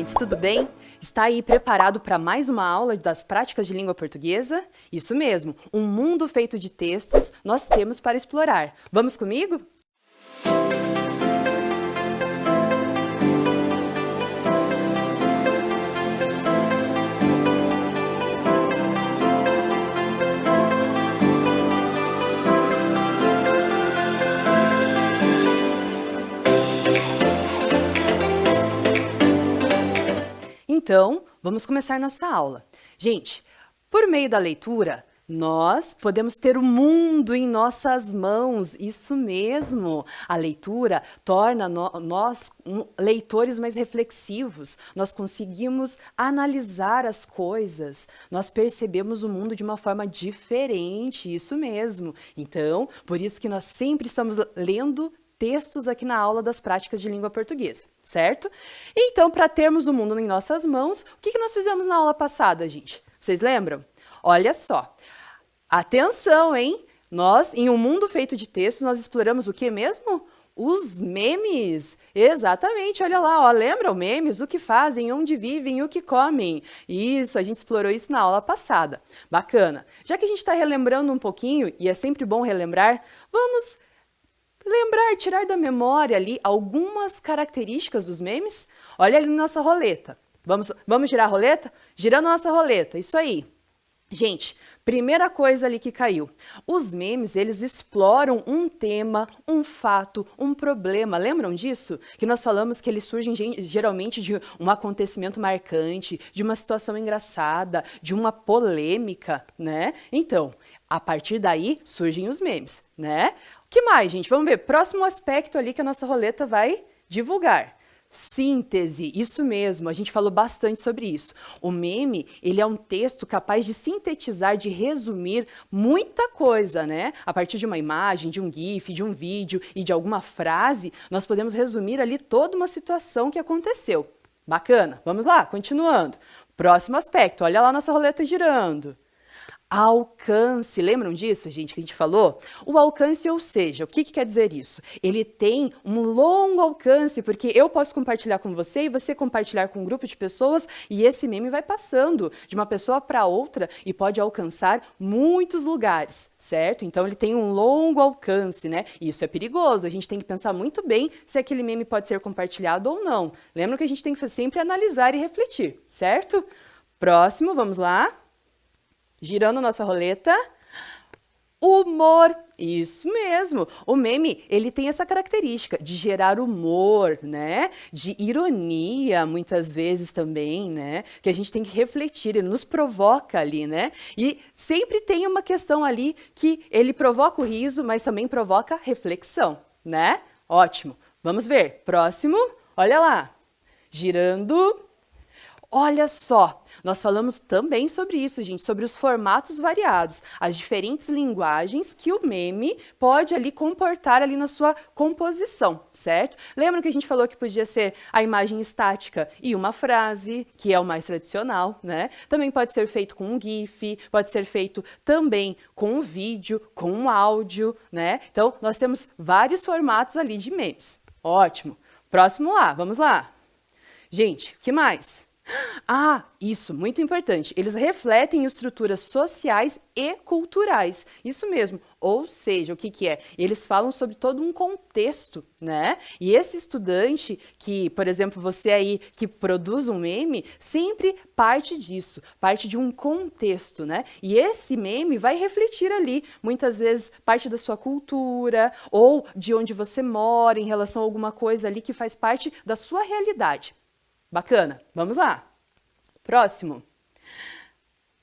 estudantes, tudo bem? Está aí preparado para mais uma aula das práticas de língua portuguesa? Isso mesmo, um mundo feito de textos nós temos para explorar. Vamos comigo? Então, vamos começar nossa aula. Gente, por meio da leitura, nós podemos ter o mundo em nossas mãos, isso mesmo. A leitura torna nós leitores mais reflexivos, nós conseguimos analisar as coisas, nós percebemos o mundo de uma forma diferente, isso mesmo. Então, por isso que nós sempre estamos lendo textos aqui na aula das práticas de língua portuguesa, certo? Então, para termos o mundo em nossas mãos, o que nós fizemos na aula passada, gente? Vocês lembram? Olha só. Atenção, hein? Nós, em um mundo feito de textos, nós exploramos o que mesmo? Os memes. Exatamente, olha lá, ó, lembram memes? O que fazem, onde vivem, o que comem. Isso, a gente explorou isso na aula passada. Bacana. Já que a gente está relembrando um pouquinho, e é sempre bom relembrar, vamos lembrar, tirar da memória ali algumas características dos memes. Olha ali na nossa roleta. Vamos girar a roleta? Girando a nossa roleta, isso aí. Gente, primeira coisa ali que caiu. Os memes, eles exploram um tema, um fato, um problema. Lembram disso? Que nós falamos que eles surgem geralmente de um acontecimento marcante, de uma situação engraçada, de uma polêmica, né? Então, a partir daí surgem os memes, né? O que mais, gente? Vamos ver. Próximo aspecto ali que a nossa roleta vai divulgar. Síntese, isso mesmo, a gente falou bastante sobre isso. O meme, ele é um texto capaz de sintetizar, de resumir muita coisa, né? A partir de uma imagem, de um GIF, de um vídeo e de alguma frase, nós podemos resumir ali toda uma situação que aconteceu. Bacana, vamos lá, continuando. Próximo aspecto, olha lá nossa roleta girando. Alcance, lembram disso, gente, que a gente falou? O alcance, ou seja, o que quer dizer isso? Ele tem um longo alcance, porque eu posso compartilhar com você e você compartilhar com um grupo de pessoas e esse meme vai passando de uma pessoa para outra e pode alcançar muitos lugares, certo? Então ele tem um longo alcance, né? E isso é perigoso, a gente tem que pensar muito bem se aquele meme pode ser compartilhado ou não. Lembra que a gente tem que sempre analisar e refletir, certo? Próximo, vamos lá. Girando nossa roleta, humor, isso mesmo, o meme, ele tem essa característica de gerar humor, né, de ironia, muitas vezes também, né, que a gente tem que refletir, ele nos provoca ali, né, e sempre tem uma questão ali que ele provoca o riso, mas também provoca reflexão, né, ótimo, vamos ver, próximo, olha lá, girando, olha só. Nós falamos também sobre isso, gente, sobre os formatos variados, as diferentes linguagens que o meme pode ali comportar ali na sua composição, certo? Lembram que a gente falou que podia ser a imagem estática e uma frase, que é o mais tradicional, né? Também pode ser feito com um GIF, pode ser feito também com um vídeo, com um áudio, né? Então, nós temos vários formatos ali de memes. Ótimo. Próximo lá, vamos lá. Gente, o que mais? Ah, isso, muito importante. Eles refletem estruturas sociais e culturais. Isso mesmo. Ou seja, o que é? Eles falam sobre todo um contexto, né? E esse estudante que, por exemplo, você aí que produz um meme, sempre parte disso, parte de um contexto, né? E esse meme vai refletir ali, muitas vezes, parte da sua cultura ou de onde você mora em relação a alguma coisa ali que faz parte da sua realidade. Bacana, vamos lá. Próximo.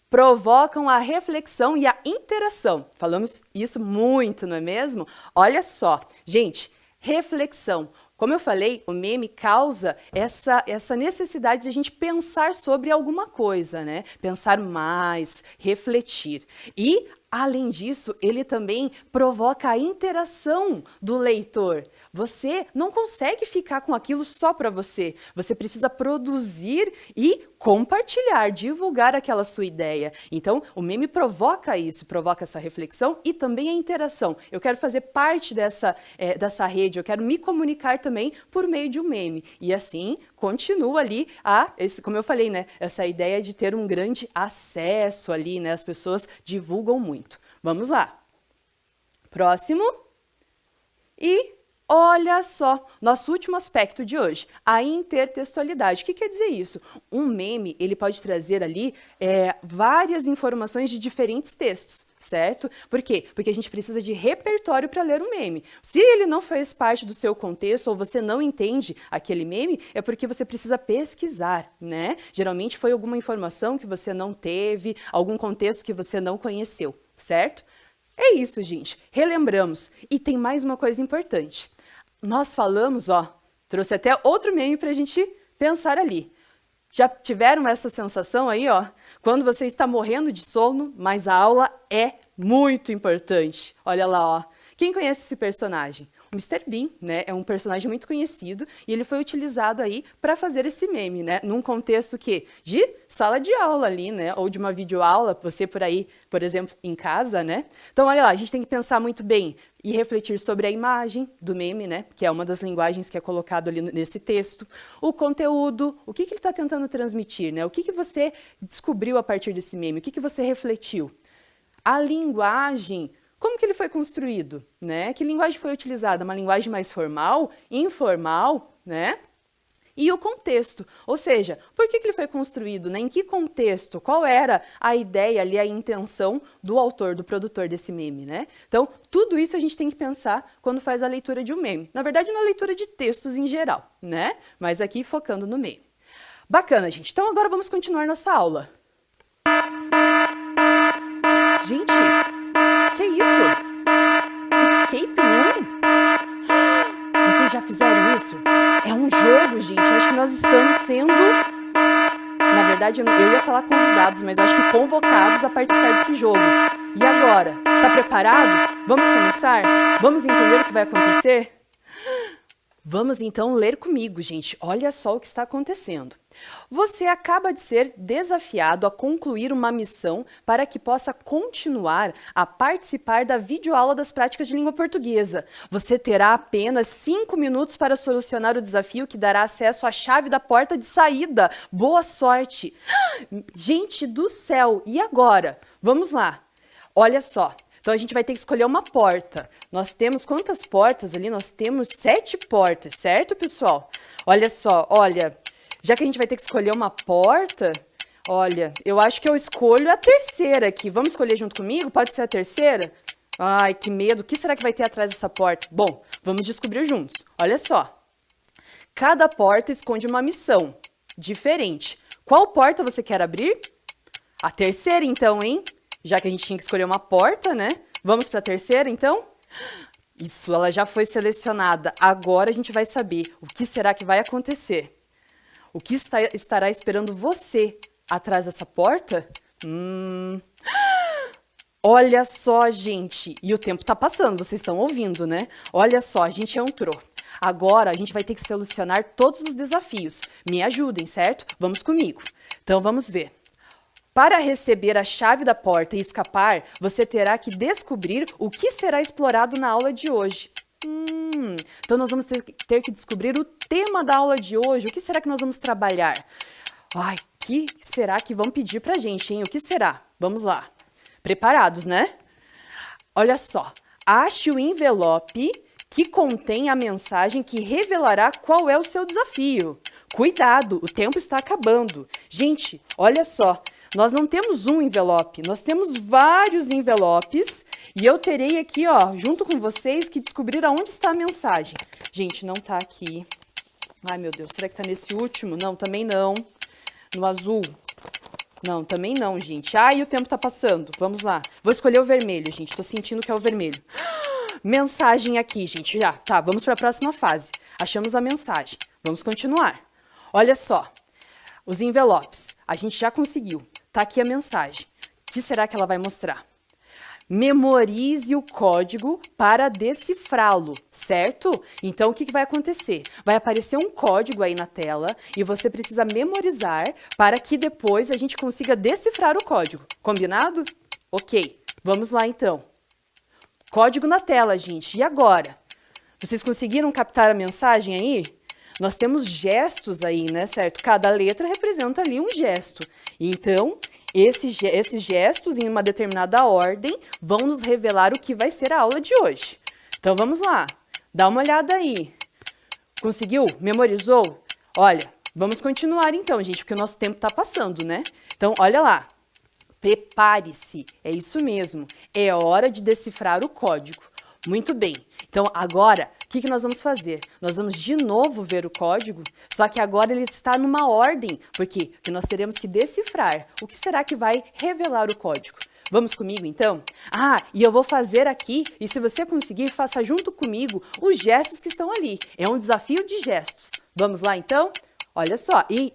Provocam a reflexão e a interação. Falamos isso muito, não é mesmo? Olha só, gente, reflexão. Como eu falei, o meme causa essa necessidade de a gente pensar sobre alguma coisa, né? Pensar mais, refletir. E além disso, ele também provoca a interação do leitor. Você não consegue ficar com aquilo só para você. Você precisa produzir e compartilhar, divulgar aquela sua ideia. Então, o meme provoca isso, provoca essa reflexão e também a interação. Eu quero fazer parte dessa rede, eu quero me comunicar também por meio de um meme. E assim, continua ali como eu falei, né, essa ideia de ter um grande acesso ali, né, as pessoas divulgam muito. Vamos lá. Próximo. E olha só, nosso último aspecto de hoje, a intertextualidade. O que quer dizer isso? Um meme, ele pode trazer ali várias informações de diferentes textos, certo? Por quê? Porque a gente precisa de repertório para ler um meme. Se ele não faz parte do seu contexto ou você não entende aquele meme, é porque você precisa pesquisar, né? Geralmente foi alguma informação que você não teve, algum contexto que você não conheceu, certo? É isso, gente. Relembramos. E tem mais uma coisa importante. Nós falamos, trouxe até outro meme para a gente pensar ali. Já tiveram essa sensação aí, quando você está morrendo de sono, mas a aula é muito importante. Olha lá, Quem conhece esse personagem? O Mr. Bean, né, é um personagem muito conhecido e ele foi utilizado aí para fazer esse meme, né, num contexto de sala de aula ali, né, ou de uma videoaula, você por aí, por exemplo, em casa, né. Então, olha lá, a gente tem que pensar muito bem e refletir sobre a imagem do meme, né, que é uma das linguagens que é colocado ali nesse texto, o conteúdo, o que ele está tentando transmitir, né, o que você descobriu a partir desse meme, o que você refletiu. A linguagem, como que ele foi construído, né? Que linguagem foi utilizada? Uma linguagem mais formal, informal, né? E o contexto, ou seja, por que ele foi construído, né? Em que contexto? Qual era a ideia ali, a intenção do autor, do produtor desse meme, né? Então, tudo isso a gente tem que pensar quando faz a leitura de um meme. Na verdade, na leitura de textos em geral, né? Mas aqui focando no meme. Bacana, gente. Então, agora vamos continuar nossa aula. Gente, que isso? Escape Room? Vocês já fizeram isso? É um jogo, gente. Eu acho que nós estamos sendo... Na verdade, eu ia falar convidados, mas eu acho que convocados a participar desse jogo. E agora? Tá preparado? Vamos começar? Vamos entender o que vai acontecer? Vamos então ler comigo, gente. Olha só o que está acontecendo. Você acaba de ser desafiado a concluir uma missão para que possa continuar a participar da videoaula das práticas de língua portuguesa. Você terá apenas 5 minutos para solucionar o desafio que dará acesso à chave da porta de saída. Boa sorte! Gente do céu! E agora? Vamos lá. Olha só. Então, a gente vai ter que escolher uma porta. Nós temos quantas portas ali? Nós temos 7 portas, certo, pessoal? Olha só, olha, já que a gente vai ter que escolher uma porta, olha, eu acho que eu escolho a terceira aqui. Vamos escolher junto comigo? Pode ser a terceira? Ai, que medo. O que será que vai ter atrás dessa porta? Bom, vamos descobrir juntos. Olha só. Cada porta esconde uma missão diferente. Qual porta você quer abrir? A terceira, então, hein? Já que a gente tinha que escolher uma porta, né? Vamos para a terceira, então? Isso, ela já foi selecionada. Agora a gente vai saber o que será que vai acontecer. O que estará esperando você atrás dessa porta? Olha só, gente. E o tempo está passando, vocês estão ouvindo, né? Olha só, a gente entrou. Agora a gente vai ter que solucionar todos os desafios. Me ajudem, certo? Vamos comigo. Então, vamos ver. Para receber a chave da porta e escapar, você terá que descobrir o que será explorado na aula de hoje. Então, nós vamos ter que descobrir o tema da aula de hoje. O que será que nós vamos trabalhar? Ai, o que será que vão pedir pra gente, hein? O que será? Vamos lá. Preparados, né? Olha só. Ache o envelope que contém a mensagem que revelará qual é o seu desafio. Cuidado, o tempo está acabando. Gente, olha só. Nós não temos um envelope, nós temos vários envelopes e eu terei aqui, junto com vocês, que descobrir aonde está a mensagem. Gente, não está aqui. Ai, meu Deus, será que está nesse último? Não, também não. No azul? Não, também não, gente. Ai, o tempo está passando. Vamos lá. Vou escolher o vermelho, gente. Estou sentindo que é o vermelho. Mensagem aqui, gente. Já, tá, vamos para a próxima fase. Achamos a mensagem. Vamos continuar. Olha só. Os envelopes. A gente já conseguiu. Tá aqui a mensagem. O que será que ela vai mostrar? memorize o código para decifrá-lo, certo? Então, o que vai acontecer? Vai aparecer um código aí na tela e você precisa memorizar para que depois a gente consiga decifrar o código. Combinado? Ok, vamos lá então. Código na tela, gente. E agora? Vocês conseguiram captar a mensagem aí? Nós temos gestos aí, né, certo? Cada letra representa ali um gesto. Então, esses gestos, em uma determinada ordem, vão nos revelar o que vai ser a aula de hoje. Então, vamos lá. Dá uma olhada aí. Conseguiu? Memorizou? Olha, vamos continuar então, gente, porque o nosso tempo está passando, né? Então, olha lá. Prepare-se. É isso mesmo. É hora de decifrar o código. Muito bem. Então, agora, o que nós vamos fazer? Nós vamos de novo ver o código, só que agora ele está numa ordem. Por quê? Porque nós teremos que decifrar. O que será que vai revelar o código? Vamos comigo, então? Ah, e eu vou fazer aqui, e se você conseguir, faça junto comigo os gestos que estão ali. É um desafio de gestos. Vamos lá, então? Olha só, e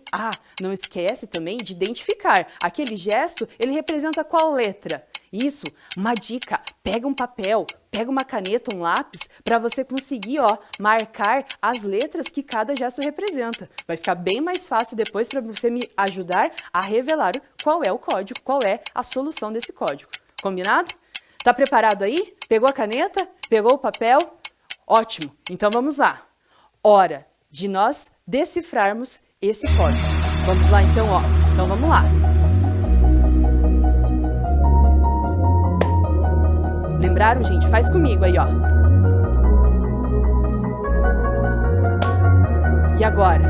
não esquece também de identificar. Aquele gesto, ele representa qual letra? Isso, uma dica, pega um papel, pega uma caneta, um lápis, para você conseguir, marcar as letras que cada gesto representa. Vai ficar bem mais fácil depois para você me ajudar a revelar qual é o código, qual é a solução desse código. Combinado? Tá preparado aí? Pegou a caneta? Pegou o papel? Ótimo, então vamos lá. Hora de nós decifrarmos esse código. Vamos lá então, Então vamos lá. Lembraram, gente? Faz comigo aí, E agora?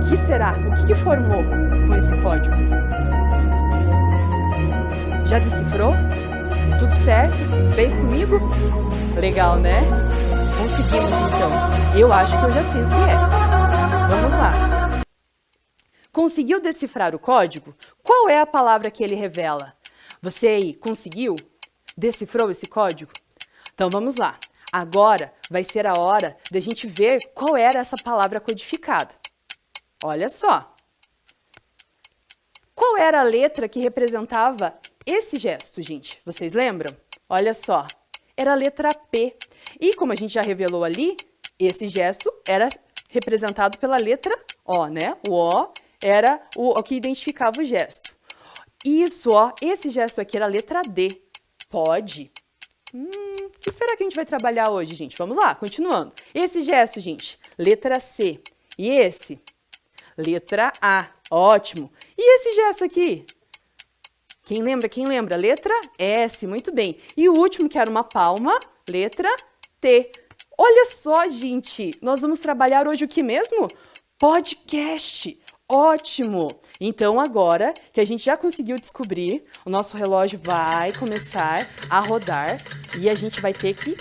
O que será? O que formou com esse código? Já decifrou? Tudo certo? Fez comigo? Legal, né? Conseguimos, então. Eu acho que eu já sei o que é. Vamos lá. Conseguiu decifrar o código? Qual é a palavra que ele revela? Você aí conseguiu? Decifrou esse código? Então vamos lá. Agora vai ser a hora da gente ver qual era essa palavra codificada. Olha só. Qual era a letra que representava esse gesto, gente? Vocês lembram? Olha só. Era a letra P. E como a gente já revelou ali, esse gesto era representado pela letra O, né? O O era o que identificava o gesto. Isso, esse gesto aqui era a letra D. Pode. O que será que a gente vai trabalhar hoje, gente? Vamos lá, continuando. Esse gesto, gente, letra C. E esse? Letra A. Ótimo. E esse gesto aqui? Quem lembra? Quem lembra? Letra S. Muito bem. E o último, que era uma palma, letra T. Olha só, gente. Nós vamos trabalhar hoje o que mesmo? Podcast. Ótimo! Então, agora que a gente já conseguiu descobrir, o nosso relógio vai começar a rodar e a gente vai ter que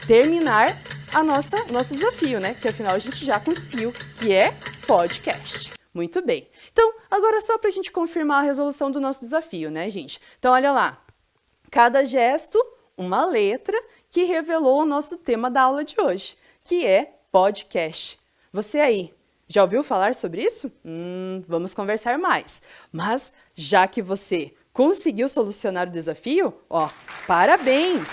terminar nosso desafio, né? Que afinal a gente já conseguiu, que é podcast. Muito bem. Então, agora só para a gente confirmar a resolução do nosso desafio, né, gente? Então, olha lá. Cada gesto, uma letra que revelou o nosso tema da aula de hoje, que é podcast. Você aí, já ouviu falar sobre isso? Vamos conversar mais. Mas, já que você conseguiu solucionar o desafio, parabéns!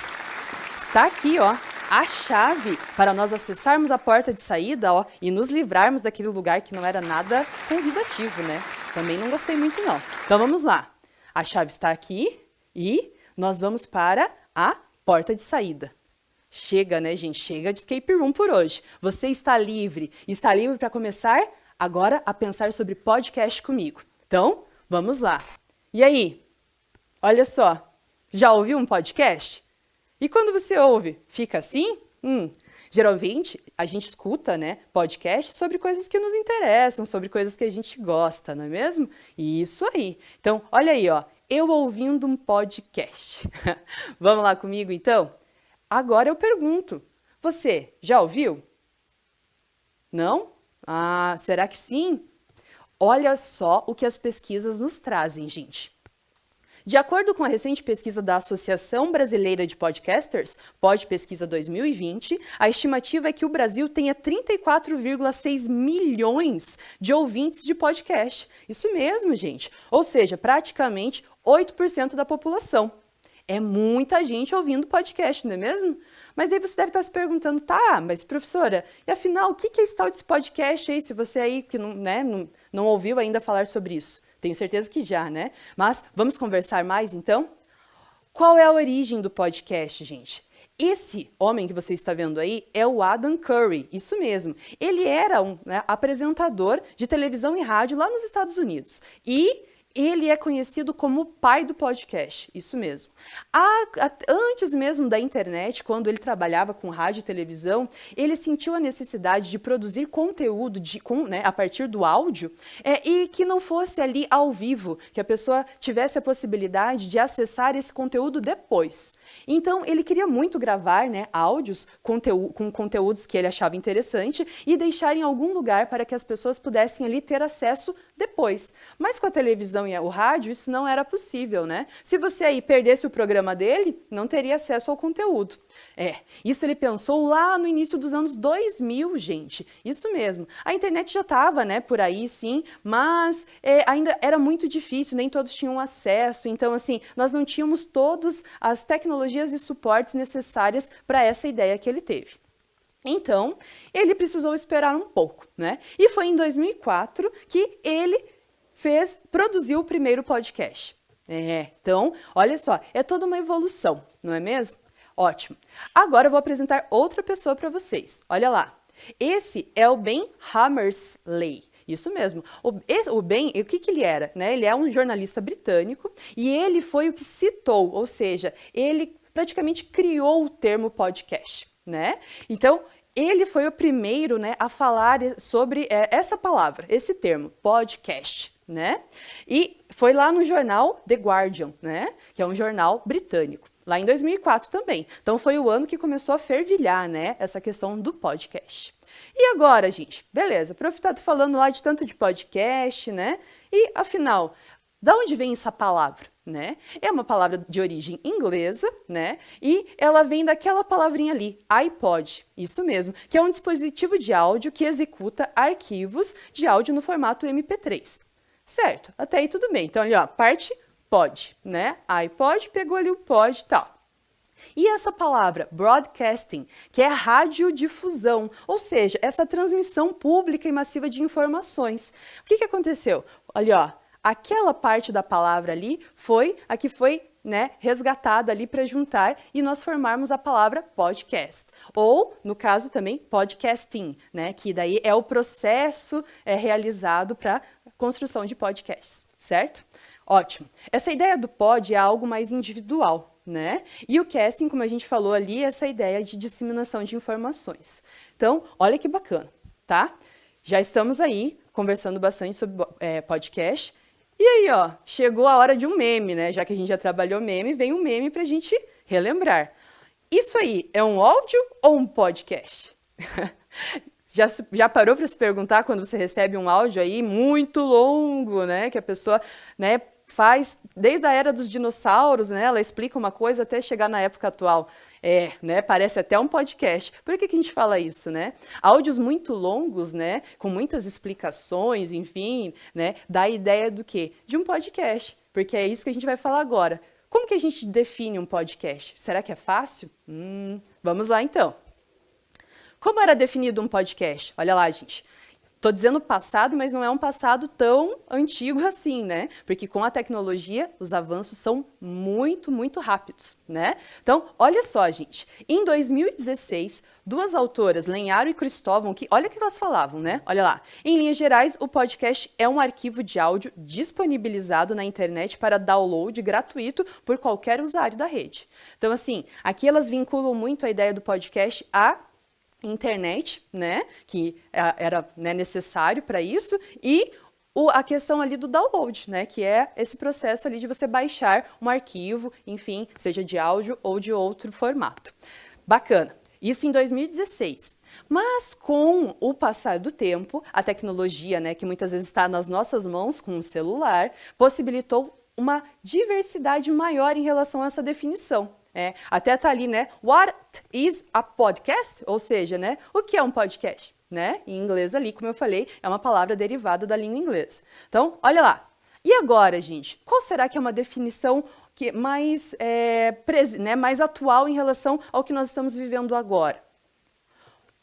Está aqui, a chave para nós acessarmos a porta de saída, e nos livrarmos daquele lugar que não era nada convidativo, né? Também não gostei muito, não. Então, vamos lá. A chave está aqui e nós vamos para a porta de saída. Chega, né, gente? Chega de escape room por hoje. Você está livre para começar agora a pensar sobre podcast comigo. Então, vamos lá. E aí? Olha só, já ouviu um podcast? E quando você ouve, fica assim? Geralmente, a gente escuta, né, podcast sobre coisas que nos interessam, sobre coisas que a gente gosta, não é mesmo? Isso aí. Então, olha aí, eu ouvindo um podcast. Vamos lá comigo, então? Agora eu pergunto, você já ouviu? Não? Será que sim? Olha só o que as pesquisas nos trazem, gente. De acordo com a recente pesquisa da Associação Brasileira de Podcasters, PodPesquisa 2020, a estimativa é que o Brasil tenha 34,6 milhões de ouvintes de podcast. Isso mesmo, gente. Ou seja, praticamente 8% da população. É muita gente ouvindo podcast, não é mesmo? Mas aí você deve estar se perguntando, tá, mas professora, e afinal, o que é esse tal desse podcast aí, se você aí que não, né, não ouviu ainda falar sobre isso? Tenho certeza que já, né? Mas vamos conversar mais então? Qual é a origem do podcast, gente? Esse homem que você está vendo aí é o Adam Curry, isso mesmo. Ele era um apresentador de televisão e rádio lá nos Estados Unidos. E ele é conhecido como o pai do podcast, isso mesmo. Antes mesmo da internet, quando ele trabalhava com rádio e televisão, ele sentiu a necessidade de produzir conteúdo a partir do áudio e que não fosse ali ao vivo, que a pessoa tivesse a possibilidade de acessar esse conteúdo depois. Então, ele queria muito gravar áudios com conteúdos que ele achava interessante e deixar em algum lugar para que as pessoas pudessem ali ter acesso depois. Mas com a televisão e o rádio, isso não era possível, né? Se você aí perdesse o programa dele, não teria acesso ao conteúdo. Isso ele pensou lá no início dos anos 2000, gente. Isso mesmo. A internet já estava, por aí, sim, mas ainda era muito difícil, nem todos tinham acesso. Então, assim, nós não tínhamos todas as tecnologias e suportes necessárias para essa ideia que ele teve. Então, ele precisou esperar um pouco, né? E foi em 2004 que ele produziu o primeiro podcast. Então, olha só, é toda uma evolução, não é mesmo? Ótimo. Agora eu vou apresentar outra pessoa para vocês. Olha lá. Esse é o Ben Hammersley. Isso mesmo. O Ben, o que ele era? Ele é um jornalista britânico e ele foi o que citou, ou seja, ele praticamente criou o termo podcast, né? Então, ele foi o primeiro, a falar sobre essa palavra, esse termo, podcast, né? E foi lá no jornal The Guardian, né? Que é um jornal britânico, lá em 2004 também. Então, foi o ano que começou a fervilhar, essa questão do podcast. E agora, gente? Beleza, o prof tá falando lá de tanto de podcast, né? E, afinal, da onde vem essa palavra? É uma palavra de origem inglesa, e ela vem daquela palavrinha ali, iPod, isso mesmo, que é um dispositivo de áudio que executa arquivos de áudio no formato MP3. Certo, até aí tudo bem. Então, ali, ó, parte pod, iPod, pegou ali o pod e tal. E essa palavra, broadcasting, que é radiodifusão, ou seja, essa transmissão pública e massiva de informações. O que aconteceu? Ali, ó, aquela parte da palavra ali foi a que foi resgatada ali para juntar e nós formarmos a palavra podcast. Ou, no caso também, podcasting, que daí é o processo realizado para construção de podcasts, certo? Ótimo. Essa ideia do pod é algo mais individual, E o casting, como a gente falou ali, é essa ideia de disseminação de informações. Então, olha que bacana, tá? Já estamos aí conversando bastante sobre podcast. E aí, ó, chegou a hora de um meme, Já que a gente já trabalhou meme, vem um meme pra gente relembrar. Isso aí é um áudio ou um podcast? Já parou para se perguntar quando você recebe um áudio aí muito longo, que a pessoa, faz desde a era dos dinossauros, ela explica uma coisa até chegar na época atual. Parece até um podcast. Por que a gente fala isso, Áudios muito longos, com muitas explicações, enfim, dá a ideia do quê? De um podcast, porque é isso que a gente vai falar agora. Como que a gente define um podcast? Será que é fácil? Vamos lá, então. Como era definido um podcast? Olha lá, gente. Estou dizendo passado, mas não é um passado tão antigo assim, Porque com a tecnologia, os avanços são muito, muito rápidos, Então, olha só, gente. Em 2016, duas autoras, Lenharo e Cristóvão, olha o que elas falavam, Olha lá. Em linhas gerais, o podcast é um arquivo de áudio disponibilizado na internet para download gratuito por qualquer usuário da rede. Então, assim, aqui elas vinculam muito a ideia do podcast à internet, que era necessário para isso, e a questão ali do download, que é esse processo ali de você baixar um arquivo, enfim, seja de áudio ou de outro formato. Bacana. Isso em 2016. Mas com o passar do tempo, a tecnologia, que muitas vezes está nas nossas mãos com o celular, possibilitou uma diversidade maior em relação a essa definição. Até tá ali, What is a podcast? Ou seja, o que é um podcast? Em inglês ali, como eu falei, é uma palavra derivada da língua inglesa. Então, olha lá. E agora, gente, qual será que é uma definição mais atual em relação ao que nós estamos vivendo agora.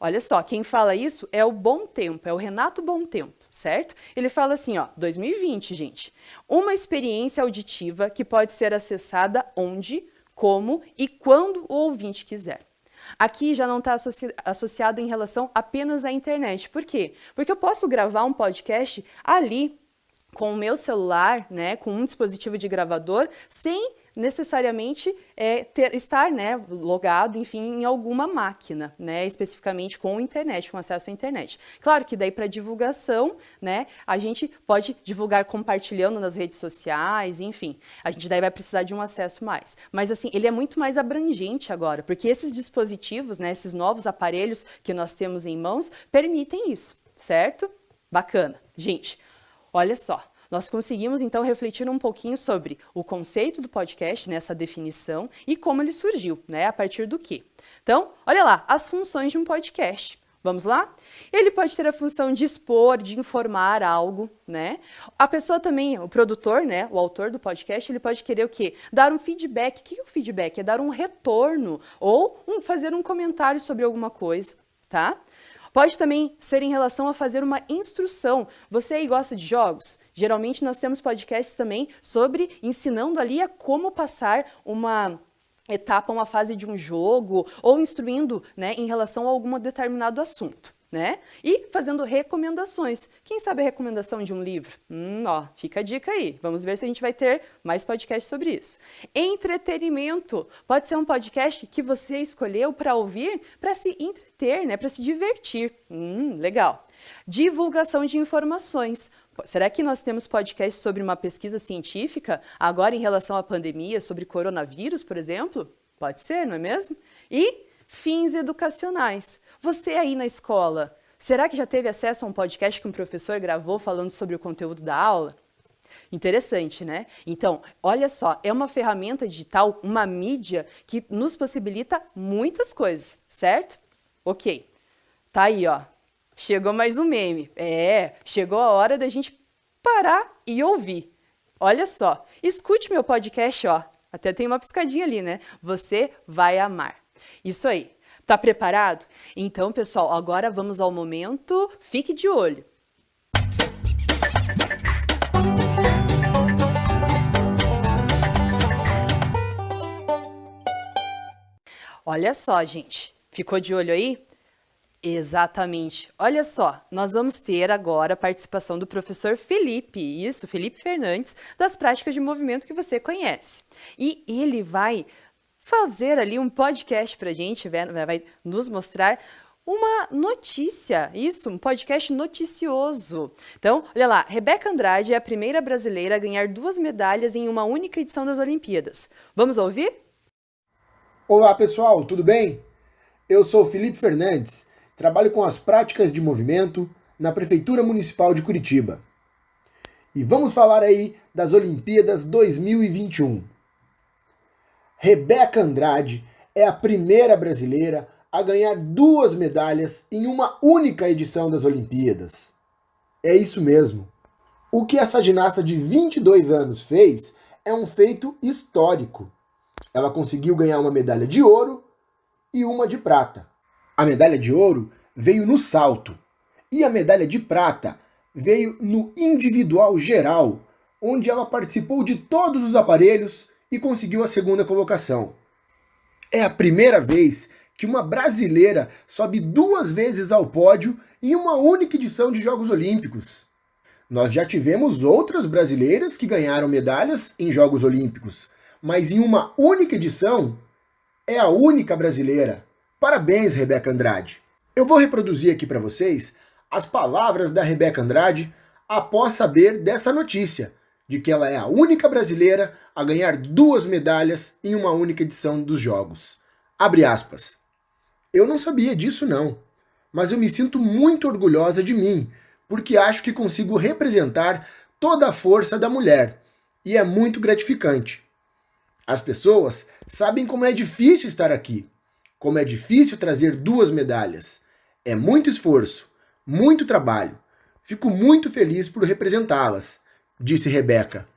Olha só, quem fala isso é o Bom Tempo, é o Renato Bom Tempo, certo? Ele fala assim, ó, 2020, gente, uma experiência auditiva que pode ser acessada onde, como e quando o ouvinte quiser. Aqui já não está associado em relação apenas à internet. Por quê? Porque eu posso gravar um podcast ali com o meu celular, né, com um dispositivo de gravador, sem necessariamente estar, né, logado, enfim, em alguma máquina, né, especificamente com internet, com acesso à internet. Claro que daí para divulgação, né, a gente pode divulgar compartilhando nas redes sociais, enfim, a gente daí vai precisar de um acesso mais. Mas assim, ele é muito mais abrangente agora, porque esses dispositivos, né, esses novos aparelhos que nós temos em mãos, permitem isso, certo? Bacana. Gente, olha só. Nós conseguimos, então, refletir um pouquinho sobre o conceito do podcast, nessa definição, e como ele surgiu, né? A partir do quê? Então, olha lá, as funções de um podcast. Vamos lá? Ele pode ter a função de expor, de informar algo, né? A pessoa também, o produtor, né? O autor do podcast, ele pode querer o quê? Dar um feedback. O que é o feedback? É dar um retorno ou fazer um comentário sobre alguma coisa, tá? Pode também ser em relação a fazer uma instrução. Você aí gosta de jogos? Geralmente nós temos podcasts também sobre ensinando ali a como passar uma etapa, uma fase de um jogo, ou instruindo, né, em relação a algum determinado assunto, né? E fazendo recomendações. Quem sabe a recomendação de um livro? Ó, fica a dica aí. Vamos ver se a gente vai ter mais podcasts sobre isso. Entretenimento. Pode ser um podcast que você escolheu para ouvir, para se entreter, né? Para se divertir. Legal. Divulgação de informações. Será que nós temos podcast sobre uma pesquisa científica, agora em relação à pandemia, sobre coronavírus, por exemplo? Pode ser, não é mesmo? E fins educacionais. Você aí na escola, será que já teve acesso a um podcast que um professor gravou falando sobre o conteúdo da aula? Interessante, né? Então, olha só, é uma ferramenta digital, uma mídia que nos possibilita muitas coisas, certo? Ok, tá aí, ó. Chegou mais um meme. Chegou a hora da gente parar e ouvir. Olha só, escute meu podcast, ó. Até tem uma piscadinha ali, né? Você vai amar. Isso aí. Tá preparado? Então, pessoal, agora vamos ao momento. Fique de olho. Olha só, gente. Ficou de olho aí? Exatamente. Olha só, nós vamos ter agora a participação do professor Felipe, Felipe Fernandes, das práticas de movimento que você conhece. E ele vai fazer ali um podcast pra gente, vai nos mostrar uma notícia, um podcast noticioso. Então, olha lá, Rebeca Andrade é a primeira brasileira a ganhar 2 medalhas em uma única edição das Olimpíadas. Vamos ouvir? Olá, pessoal, tudo bem? Eu sou Felipe Fernandes, trabalho com as práticas de movimento na Prefeitura Municipal de Curitiba. E vamos falar aí das Olimpíadas 2021. Rebeca Andrade é a primeira brasileira a ganhar 2 medalhas em uma única edição das Olimpíadas. É isso mesmo. O que essa ginasta de 22 anos fez é um feito histórico. Ela conseguiu ganhar uma medalha de ouro e uma de prata. A medalha de ouro veio no salto e a medalha de prata veio no individual geral, onde ela participou de todos os aparelhos e conseguiu a 2ª colocação. É a primeira vez que uma brasileira sobe 2 vezes ao pódio em uma única edição de Jogos Olímpicos. Nós já tivemos outras brasileiras que ganharam medalhas em Jogos Olímpicos, mas em uma única edição é a única brasileira. Parabéns, Rebeca Andrade! Eu vou reproduzir aqui para vocês as palavras da Rebeca Andrade após saber dessa notícia, de que ela é a única brasileira a ganhar 2 medalhas em uma única edição dos Jogos. Abre aspas. Eu não sabia disso não, mas eu me sinto muito orgulhosa de mim, porque acho que consigo representar toda a força da mulher, e é muito gratificante. As pessoas sabem como é difícil estar aqui, como é difícil trazer 2 medalhas. É muito esforço, muito trabalho. Fico muito feliz por representá-las, disse Rebeca.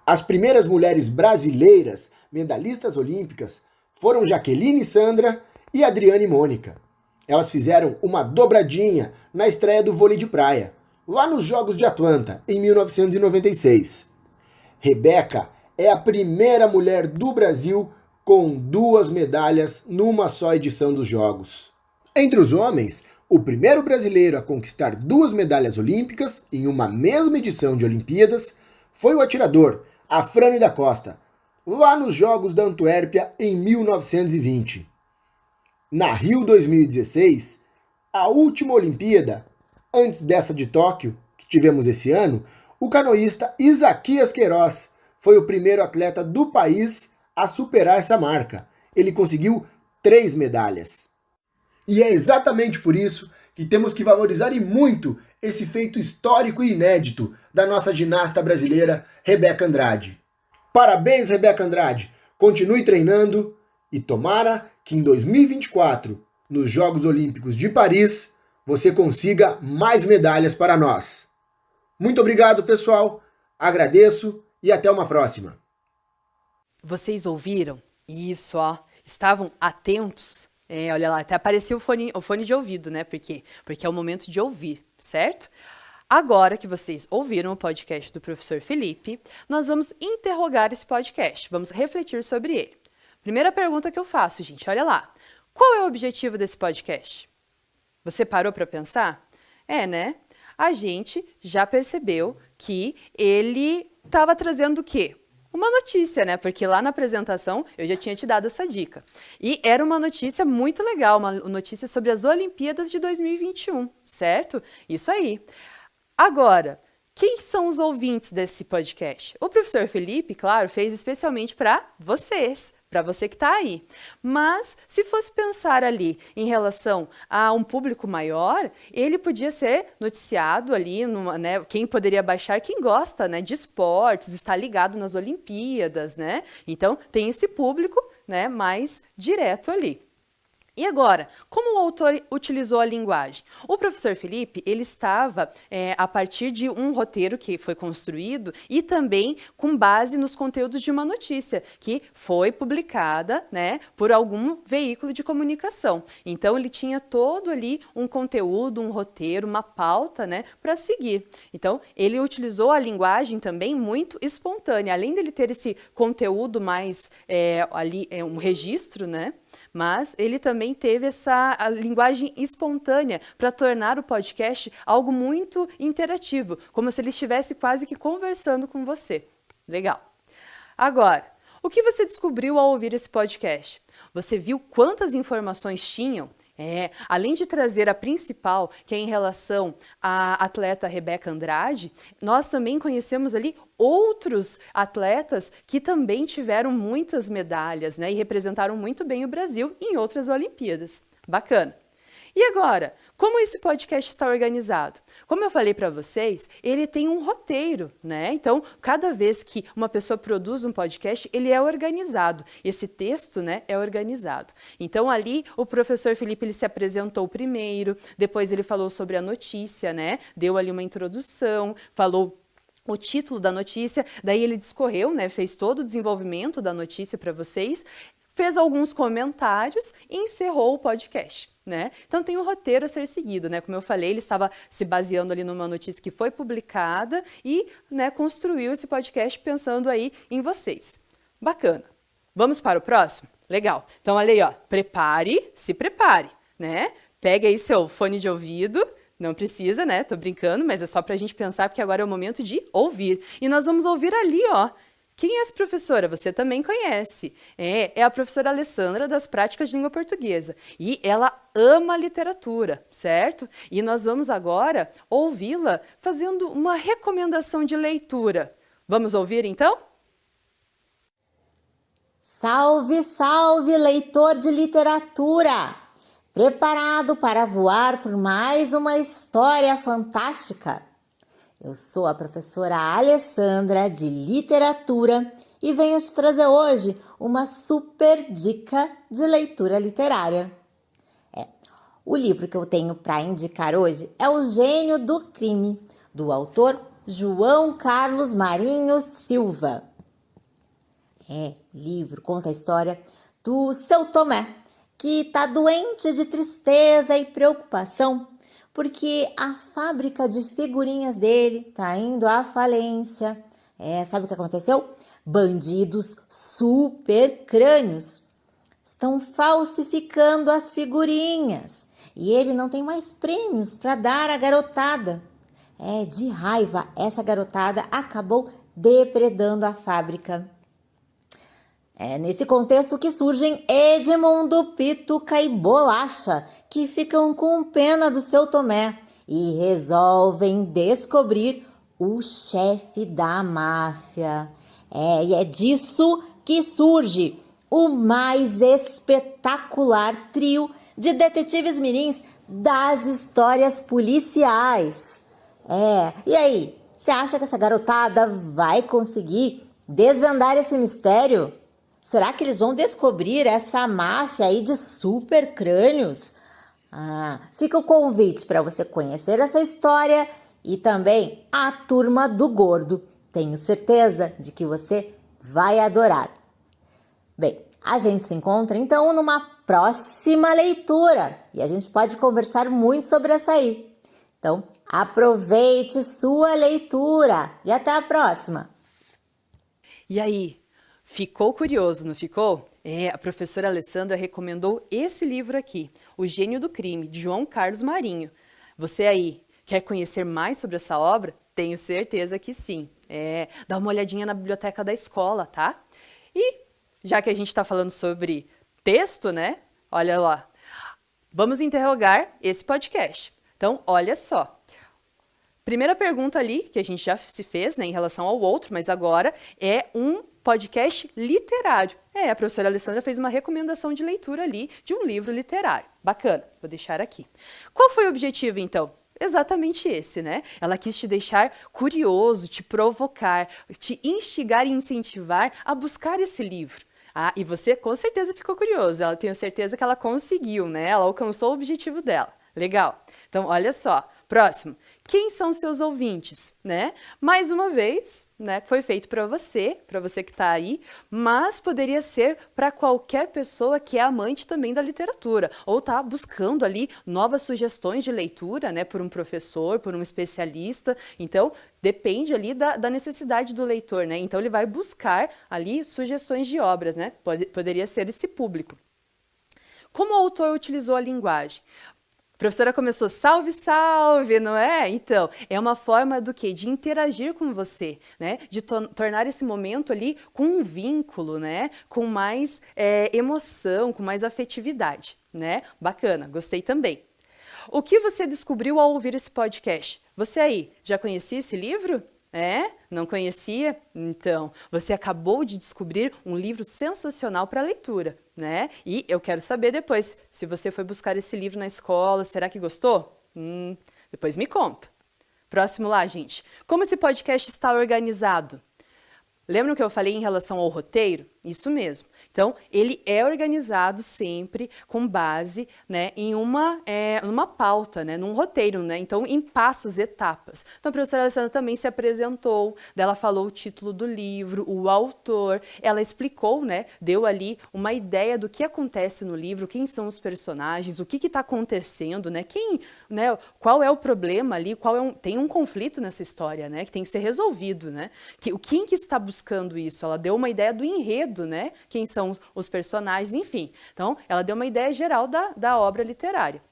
As primeiras mulheres brasileiras medalhistas olímpicas foram Jaqueline Sandra e Adriane Mônica. Elas fizeram uma dobradinha na estreia do vôlei de praia, lá nos Jogos de Atlanta, em 1996. Rebeca é a primeira mulher do Brasil com 2 medalhas numa só edição dos Jogos. Entre os homens, o primeiro brasileiro a conquistar 2 medalhas olímpicas em uma mesma edição de Olimpíadas foi o atirador Afrânio da Costa, lá nos Jogos da Antuérpia em 1920. Na Rio 2016, a última Olimpíada, antes dessa de Tóquio, que tivemos esse ano, o canoísta Isaquias Queiroz foi o primeiro atleta do país a superar essa marca. Ele conseguiu 3 medalhas. E é exatamente por isso que temos que valorizar e muito esse feito histórico e inédito da nossa ginasta brasileira Rebeca Andrade. Parabéns, Rebeca Andrade! Continue treinando e tomara que em 2024, nos Jogos Olímpicos de Paris, você consiga mais medalhas para nós. Muito obrigado, pessoal. Agradeço e até uma próxima. Vocês ouviram? Isso, ó. Estavam atentos? Olha lá, até apareceu o fone de ouvido, né? Por quê? Porque é o momento de ouvir, certo? Agora que vocês ouviram o podcast do professor Felipe, nós vamos interrogar esse podcast, vamos refletir sobre ele. Primeira pergunta que eu faço, gente, olha lá. Qual é o objetivo desse podcast? Você parou para pensar? Né? A gente já percebeu que ele estava trazendo o quê? Uma notícia, né? Porque lá na apresentação eu já tinha te dado essa dica. E era uma notícia muito legal, uma notícia sobre as Olimpíadas de 2021, certo? Isso aí. Agora, quem são os ouvintes desse podcast? O professor Felipe, claro, fez especialmente para vocês, para você que está aí. Mas, se fosse pensar ali em relação a um público maior, ele podia ser noticiado ali, né, quem poderia baixar, quem gosta, né, de esportes, está ligado nas Olimpíadas, né? Então, tem esse público, né, mais direto ali. E agora, como o autor utilizou a linguagem? O professor Felipe, ele estava a partir de um roteiro que foi construído e também com base nos conteúdos de uma notícia que foi publicada, né, por algum veículo de comunicação. Então, ele tinha todo ali um conteúdo, um roteiro, uma pauta, né, para seguir. Então, ele utilizou a linguagem também muito espontânea. Além dele ter esse conteúdo mais ali, um registro, né, mas ele também teve essa linguagem espontânea para tornar o podcast algo muito interativo, como se ele estivesse quase que conversando com você. Legal. Agora, o que você descobriu ao ouvir esse podcast? Você viu quantas informações tinham? Além de trazer a principal, que é em relação à atleta Rebeca Andrade, nós também conhecemos ali outros atletas que também tiveram muitas medalhas, né, e representaram muito bem o Brasil em outras Olimpíadas. Bacana. E agora, como esse podcast está organizado? Como eu falei para vocês, ele tem um roteiro, né? Então, cada vez que uma pessoa produz um podcast, ele é organizado. Esse texto, né, é organizado. Então, ali, o professor Felipe, ele se apresentou primeiro, depois ele falou sobre a notícia, né? Deu ali uma introdução, falou o título da notícia, daí ele discorreu, né? Fez todo o desenvolvimento da notícia para vocês, fez alguns comentários e encerrou o podcast. Né? Então tem um roteiro a ser seguido, né? Como eu falei, ele estava se baseando ali numa notícia que foi publicada e, né, construiu esse podcast pensando aí em vocês. Bacana. Vamos para o próximo? Legal. Então olha aí, ó, se prepare, né? Pegue aí seu fone de ouvido. Não precisa, né? Tô brincando, mas é só pra gente pensar, porque agora é o momento de ouvir. E nós vamos ouvir ali, ó. Quem é essa professora? Você também conhece. É a professora Alessandra das Práticas de Língua Portuguesa. E ela ama literatura, certo? E nós vamos agora ouvi-la fazendo uma recomendação de leitura. Vamos ouvir, então? Salve, salve, leitor de literatura! Preparado para voar por mais uma história fantástica? Eu sou a professora Alessandra de Literatura e venho te trazer hoje uma super dica de leitura literária. O livro que eu tenho para indicar hoje é O Gênio do Crime, do autor João Carlos Marinho Silva. Livro conta a história do seu Tomé, que está doente de tristeza e preocupação porque a fábrica de figurinhas dele está indo à falência. Sabe o que aconteceu? Bandidos super crânios estão falsificando as figurinhas e ele não tem mais prêmios para dar à garotada. De raiva, essa garotada acabou depredando a fábrica. Nesse contexto que surgem Edmundo, Pituca e Bolacha, que ficam com pena do seu Tomé e resolvem descobrir o chefe da máfia. E é disso que surge o mais espetacular trio de detetives mirins das histórias policiais. E aí, você acha que essa garotada vai conseguir desvendar esse mistério? Será que eles vão descobrir essa máfia aí de super crânios? Fica o convite para você conhecer essa história e também a Turma do Gordo. Tenho certeza de que você vai adorar. Bem, a gente se encontra então numa próxima leitura e a gente pode conversar muito sobre essa aí. Então, aproveite sua leitura e até a próxima! E aí, ficou curioso, não ficou? A professora Alessandra recomendou esse livro aqui, O Gênio do Crime, de João Carlos Marinho. Você aí, quer conhecer mais sobre essa obra? Tenho certeza que sim. Dá uma olhadinha na biblioteca da escola, tá? E, já que a gente está falando sobre texto, né? Olha lá, vamos interrogar esse podcast. Então, olha só. Primeira pergunta ali, que a gente já se fez, né, em relação ao outro, mas agora é um podcast literário. A professora Alessandra fez uma recomendação de leitura ali de um livro literário. Bacana, vou deixar aqui. Qual foi o objetivo, então? Exatamente esse, né? Ela quis te deixar curioso, te provocar, te instigar e incentivar a buscar esse livro. E você com certeza ficou curioso. Eu tenho certeza que ela conseguiu, né? Ela alcançou o objetivo dela. Legal. Então, olha só. Próximo. Quem são seus ouvintes, né? Mais uma vez, né? Foi feito para você que está aí, mas poderia ser para qualquer pessoa que é amante também da literatura, ou está buscando ali novas sugestões de leitura, né? Por um professor, por um especialista. Então, depende ali da necessidade do leitor, né? Então, ele vai buscar ali sugestões de obras, né? Poderia ser esse público. Como o autor utilizou a linguagem? A professora começou, salve, salve, não é? Então, é uma forma do quê? De interagir com você, né? De tornar esse momento ali com um vínculo, né? Com mais emoção, com mais afetividade, né? Bacana, gostei também. O que você descobriu ao ouvir esse podcast? Você aí, já conhecia esse livro? Não conhecia? Então, você acabou de descobrir um livro sensacional para leitura, né? E eu quero saber depois, se você foi buscar esse livro na escola, será que gostou? Depois me conta. Próximo lá, gente. Como esse podcast está organizado? Lembram que eu falei em relação ao roteiro? Isso mesmo. Então, ele é organizado sempre com base, né, em uma pauta, né, num roteiro, né? Então, em passos, etapas. Então, a professora Alessandra também se apresentou, ela falou o título do livro, o autor, ela explicou, né, deu ali uma ideia do que acontece no livro, quem são os personagens, o que está acontecendo, né? Qual é o problema ali, tem um conflito nessa história, né, que tem que ser resolvido, né? Quem que está buscando isso? Ela deu uma ideia do enredo, né? Quem são os personagens, enfim. Então, ela deu uma ideia geral da obra literária.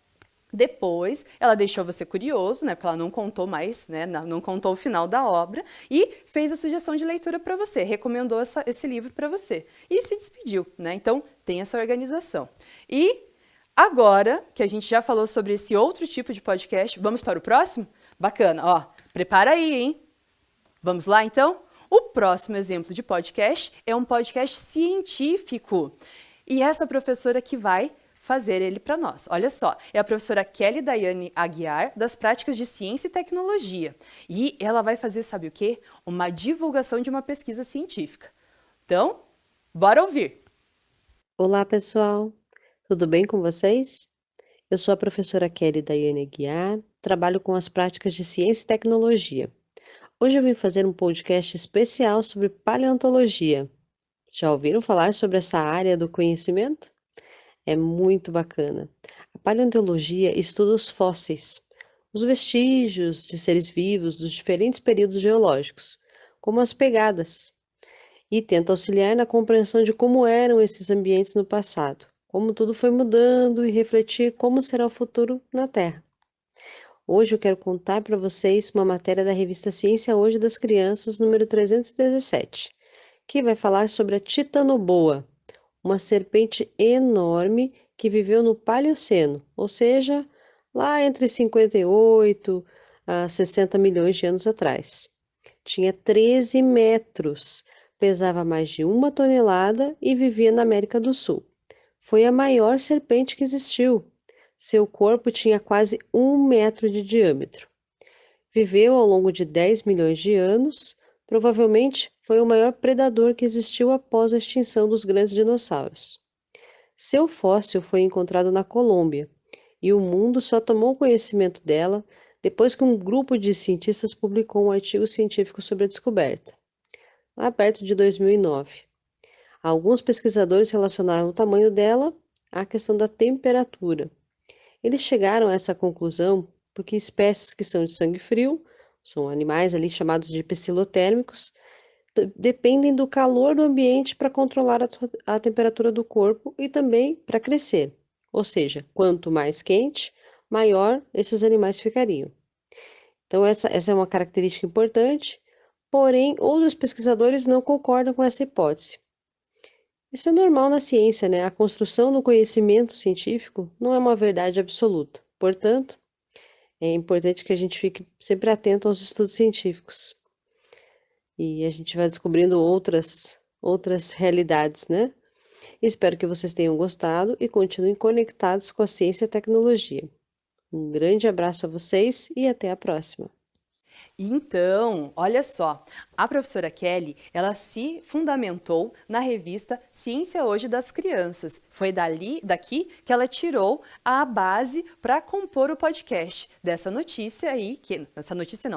Depois, ela deixou você curioso, né? Porque ela não contou mais, né? Não contou o final da obra e fez a sugestão de leitura para você, recomendou esse livro para você e se despediu, né? Então, tem essa organização. E agora que a gente já falou sobre esse outro tipo de podcast, vamos para o próximo? Bacana, ó, prepara aí, hein? Vamos lá, então? O próximo exemplo de podcast é um podcast científico. E essa professora que vai fazer ele para nós. Olha só, é a professora Kelly Daiane Aguiar, das práticas de ciência e tecnologia. E ela vai fazer, sabe o quê? Uma divulgação de uma pesquisa científica. Então, bora ouvir! Olá, pessoal! Tudo bem com vocês? Eu sou a professora Kelly Daiane Aguiar, trabalho com as práticas de ciência e tecnologia. Hoje eu vim fazer um podcast especial sobre paleontologia. Já ouviram falar sobre essa área do conhecimento? É muito bacana. A paleontologia estuda os fósseis, os vestígios de seres vivos dos diferentes períodos geológicos, como as pegadas, e tenta auxiliar na compreensão de como eram esses ambientes no passado, como tudo foi mudando e refletir como será o futuro na Terra. Hoje eu quero contar para vocês uma matéria da revista Ciência Hoje das Crianças, número 317, que vai falar sobre a titanoboa, uma serpente enorme que viveu no Paleoceno, ou seja, lá entre 58 a 60 milhões de anos atrás. Tinha 13 metros, pesava mais de 1 tonelada e vivia na América do Sul. Foi a maior serpente que existiu. Seu corpo tinha quase 1 metro de diâmetro. Viveu ao longo de 10 milhões de anos. Provavelmente foi o maior predador que existiu após a extinção dos grandes dinossauros. Seu fóssil foi encontrado na Colômbia e o mundo só tomou conhecimento dela depois que um grupo de cientistas publicou um artigo científico sobre a descoberta, lá perto de 2009. Alguns pesquisadores relacionaram o tamanho dela à questão da temperatura. Eles chegaram a essa conclusão porque espécies que são de sangue frio, são animais ali chamados de psilotérmicos, dependem do calor do ambiente para controlar a temperatura do corpo e também para crescer. Ou seja, quanto mais quente, maior esses animais ficariam. Então, essa é uma característica importante, porém, outros pesquisadores não concordam com essa hipótese. Isso é normal na ciência, né? A construção do conhecimento científico não é uma verdade absoluta. Portanto, é importante que a gente fique sempre atento aos estudos científicos. E a gente vai descobrindo outras realidades, né? Espero que vocês tenham gostado e continuem conectados com a ciência e a tecnologia. Um grande abraço a vocês e até a próxima. Então, olha só, a professora Kelly, ela se fundamentou na revista Ciência Hoje das Crianças. Foi daqui que ela tirou a base para compor o podcast dessa notícia aí,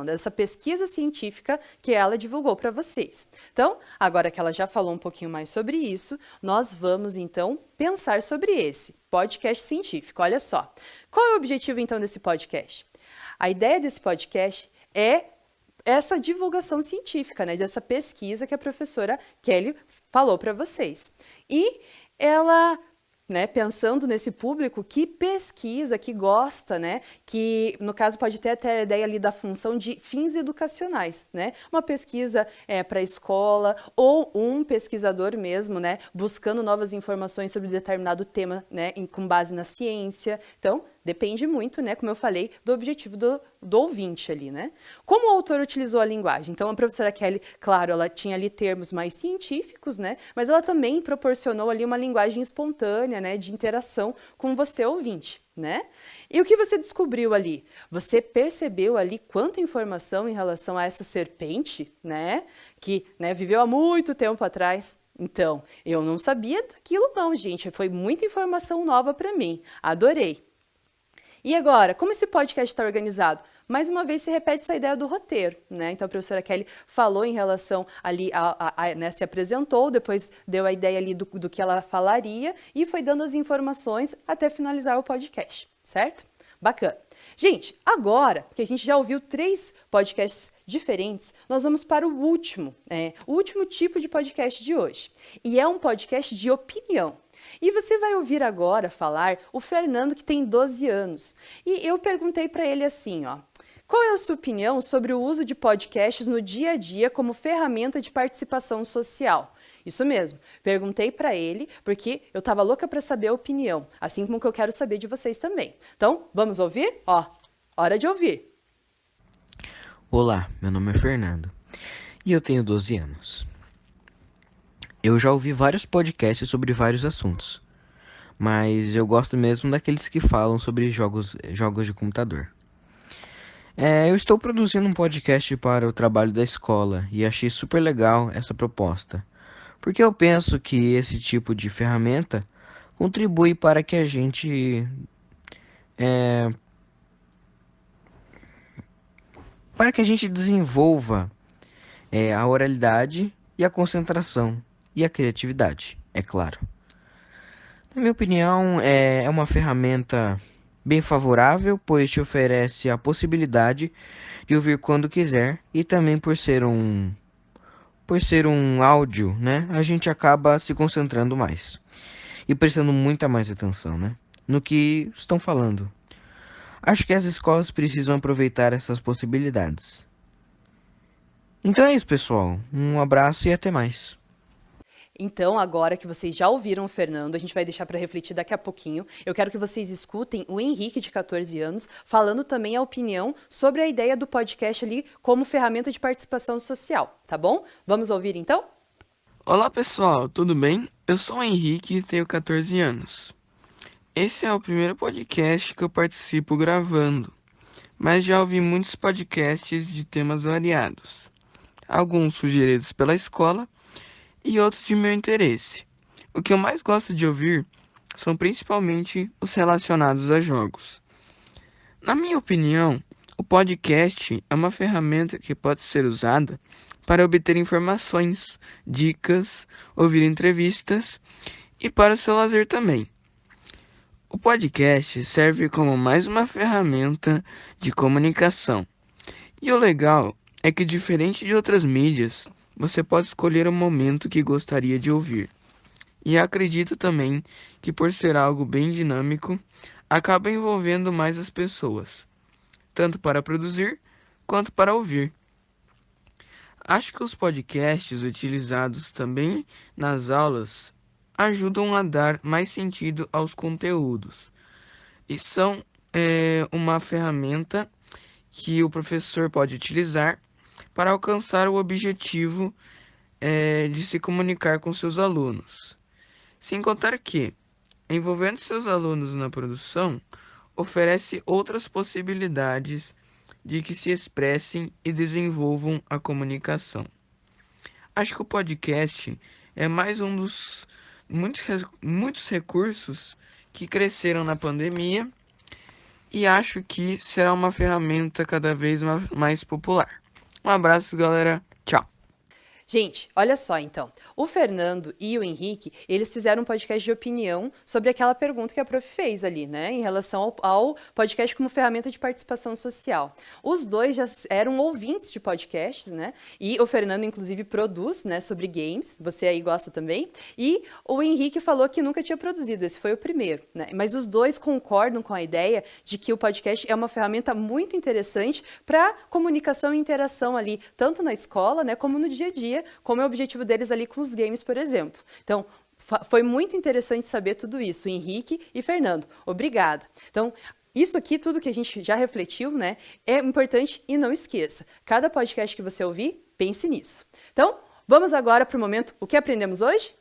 dessa pesquisa científica que ela divulgou para vocês. Então, agora que ela já falou um pouquinho mais sobre isso, nós vamos então pensar sobre esse podcast científico. Olha só, qual é o objetivo então desse podcast? A ideia desse podcast é essa divulgação científica, né, dessa pesquisa que a professora Kelly falou para vocês. E ela, né, pensando nesse público que pesquisa, que gosta, né, que no caso pode ter até a ideia ali da função de fins educacionais, né, uma pesquisa para a escola ou um pesquisador mesmo, né, buscando novas informações sobre determinado tema, né, com base na ciência. Então, depende muito, né, como eu falei, do objetivo do ouvinte ali, né? Como o autor utilizou a linguagem? Então, a professora Kelly, claro, ela tinha ali termos mais científicos, né, mas ela também proporcionou ali uma linguagem espontânea, né, de interação com você, ouvinte, né? E o que você descobriu ali? Você percebeu ali quanta informação em relação a essa serpente, né, que, né, viveu há muito tempo atrás? Então, eu não sabia daquilo não, gente. Foi muita informação nova para mim. Adorei. E agora, como esse podcast está organizado? Mais uma vez se repete essa ideia do roteiro, né? Então a professora Kelly falou em relação ali, né, se apresentou, depois deu a ideia ali do que ela falaria e foi dando as informações até finalizar o podcast, certo? Bacana. Gente, agora que a gente já ouviu 3 podcasts diferentes, nós vamos para o último tipo de podcast de hoje. E é um podcast de opinião. E você vai ouvir agora falar o Fernando, que tem 12 anos. E eu perguntei para ele assim, ó, qual é a sua opinião sobre o uso de podcasts no dia a dia como ferramenta de participação social? Isso mesmo, perguntei para ele porque eu estava louca para saber a opinião, assim como que eu quero saber de vocês também. Então, vamos ouvir? Ó, hora de ouvir. Olá, meu nome é Fernando e eu tenho 12 anos. Eu já ouvi vários podcasts sobre vários assuntos, mas eu gosto mesmo daqueles que falam sobre jogos de computador. Eu estou produzindo um podcast para o trabalho da escola e achei super legal essa proposta, porque eu penso que esse tipo de ferramenta contribui para que a gente desenvolva a oralidade e a concentração e a criatividade, é claro. Na minha opinião, é uma ferramenta bem favorável, pois te oferece a possibilidade de ouvir quando quiser e também por ser um áudio, né, a gente acaba se concentrando mais e prestando muita mais atenção, né, no que estão falando. Acho que as escolas precisam aproveitar essas possibilidades. Então é isso, pessoal. Um abraço e até mais. Então, agora que vocês já ouviram o Fernando, a gente vai deixar para refletir daqui a pouquinho. Eu quero que vocês escutem o Henrique, de 14 anos, falando também a opinião sobre a ideia do podcast ali como ferramenta de participação social, tá bom? Vamos ouvir então? Olá pessoal, tudo bem? Eu sou o Henrique e tenho 14 anos. Esse é o primeiro podcast que eu participo gravando, mas já ouvi muitos podcasts de temas variados, alguns sugeridos pela escola e outros de meu interesse. O que eu mais gosto de ouvir são principalmente os relacionados a jogos. Na minha opinião, o podcast é uma ferramenta que pode ser usada para obter informações, dicas, ouvir entrevistas e para o seu lazer também. O podcast serve como mais uma ferramenta de comunicação. E o legal é que, diferente de outras mídias, você pode escolher o momento que gostaria de ouvir. E acredito também que, por ser algo bem dinâmico, acaba envolvendo mais as pessoas, tanto para produzir quanto para ouvir. Acho que os podcasts utilizados também nas aulas ajudam a dar mais sentido aos conteúdos e são uma ferramenta que o professor pode utilizar para alcançar o objetivo de se comunicar com seus alunos. Sem contar que, envolvendo seus alunos na produção, oferece outras possibilidades de que se expressem e desenvolvam a comunicação. Acho que o podcast é mais um dos muitos recursos que cresceram na pandemia e acho que será uma ferramenta cada vez mais popular. Um abraço, galera. Tchau. Gente, olha só então. O Fernando e o Henrique, eles fizeram um podcast de opinião sobre aquela pergunta que a prof fez ali, né? Em relação ao podcast como ferramenta de participação social. Os dois já eram ouvintes de podcasts, né? E o Fernando, inclusive, produz, né, sobre games. Você aí gosta também. E o Henrique falou que nunca tinha produzido. Esse foi o primeiro, né? Mas os dois concordam com a ideia de que o podcast é uma ferramenta muito interessante para comunicação e interação ali, tanto na escola, né, como no dia a dia, como é o objetivo deles ali com os games, por exemplo. Então, foi muito interessante saber tudo isso, Henrique e Fernando. Obrigada. Então, isso aqui, tudo que a gente já refletiu, né, é importante e não esqueça. Cada podcast que você ouvir, pense nisso. Então, vamos agora para o momento O que aprendemos hoje?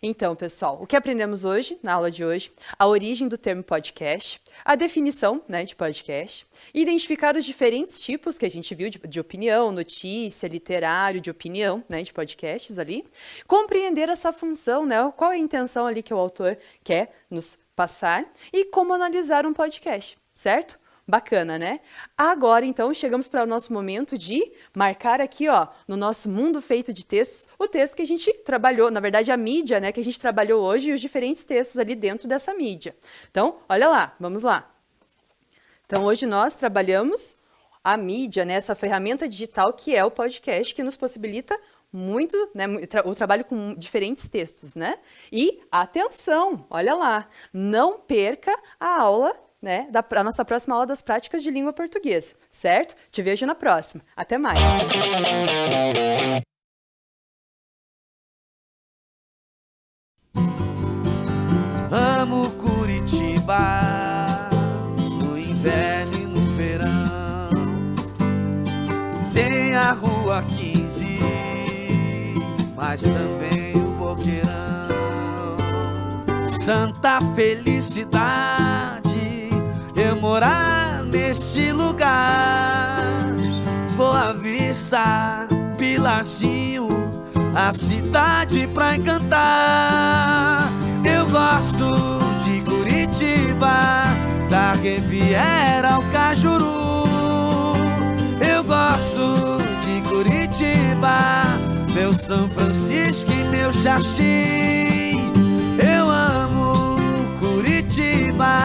Então, pessoal, o que aprendemos hoje, na aula de hoje? A origem do termo podcast, a definição, né, de podcast, identificar os diferentes tipos que a gente viu de opinião, notícia, literário, de opinião, né, de podcasts ali, compreender essa função, né, qual é a intenção ali que o autor quer nos passar e como analisar um podcast, certo? Bacana, né? Agora, então, chegamos para o nosso momento de marcar aqui, ó, no nosso mundo feito de textos, o texto que a gente trabalhou, na verdade, a mídia, né, que a gente trabalhou hoje e os diferentes textos ali dentro dessa mídia. Então, olha lá, vamos lá. Então, hoje nós trabalhamos a mídia, né, essa ferramenta digital que é o podcast, que nos possibilita muito, né, o trabalho com diferentes textos, né? E, atenção, olha lá, não perca a aula, né, a nossa próxima aula das práticas de língua portuguesa, certo? Te vejo na próxima. Até mais! Amo Curitiba, no inverno e no verão. Tem a Rua 15, mas também o Boqueirão. Santa felicidade eu morar neste lugar. Boa Vista, Pilarzinho, a cidade pra encantar. Eu gosto de Curitiba, da Riviera ao Cajuru. Eu gosto de Curitiba. São Francisco e meu xaxim.